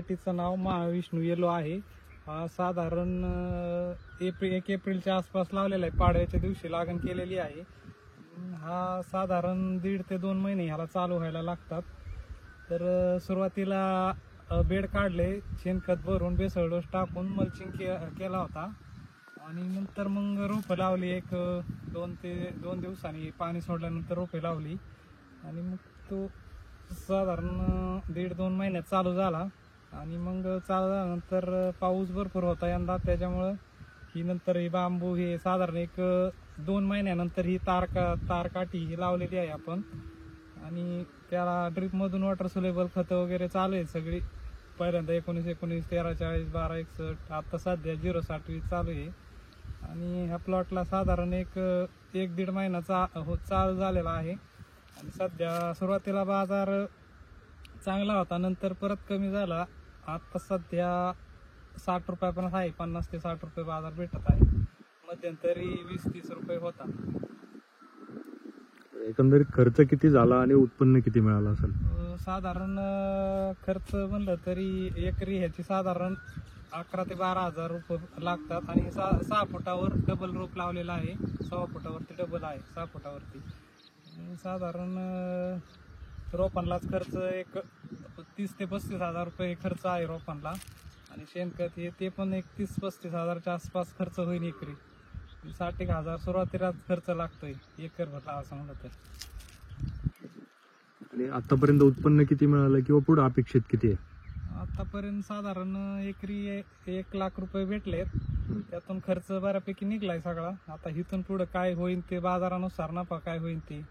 व्हरायटीचं नाव Mahavishnu yellow आहे. हा साधारण 1 एप्रिलच्या आसपास लावलेला आहे. पाडव्याच्या दिवशी लागण केलेली आहे. हा साधारण 1.5 ते 2 महिने ह्याला चालू व्हायला लागतात. तर सुरुवातीला बेड काढले, शेणखत भरून बेसळ डोस टाकून मल्चिंग केला होता आणि नंतर मग रोपं लावली. 1-2 दिवसांनी पाणी सोडल्यानंतर रोपे लावली आणि मग तो साधारण 1.5-2 महिन्यात चालू झाला. आणि मग चालू झाल्यानंतर पाऊस भरपूर होता यंदा, त्याच्यामुळं ही बांबू हे साधारण 1-2 महिन्यानंतर ही तारकाठी ही लावलेली आहे आपण. आणि त्याला ड्रीपमधून वॉटर सोलेबल खतं वगैरे चालू आहे सगळी. पहिल्यांदा 19-19, 13-40, 12-61, आता सध्या 0-60 चालू आहे. आणि ह्या प्लॉटला साधारण 1-1.5 महिना चालू झालेला आहे. आणि सध्या सुरुवातीला बाजार चांगला होता, नंतर परत कमी झाला. आता सध्या 60 रुपयापर्यंत आहे. 50 ते 60 रुपये बाजार भेटत आहे. मध्यंतरी 20-30 रुपये होता. एकंदरीत खर्च किती झाला आणि उत्पन्न किती मिळालं असेल? साधारण खर्च म्हणलं तरी एकरी ह्याची साधारण 11 ते 12 हजार रुपये लागतात. आणि 6 फुटावर डबल रोप लावलेला आहे. 6 फुटावरती डबल आहे, 6 फुटावरती. साधारण रोपांनाच खर्च 30 ते 35 हजार रुपये खर्च आहे रोपांना. आणि शेणखत ते पण 30-35 हजारच्या आसपास खर्च होईल एकरी. 60 हजार सुरुवातीला खर्च लागतोय एकर भरला असं म्हणलं तर. आणि आतापर्यंत उत्पन्न किती मिळालं किंवा पुढे अपेक्षित किती आहे? आतापर्यंत साधारण एकरी 1 लाख रुपये भेटलेत. त्यातून खर्च बऱ्यापैकी निघलाय सगळा. आता इथून पुढे काय होईल ते बाजारानुसार नफा काय होईल ते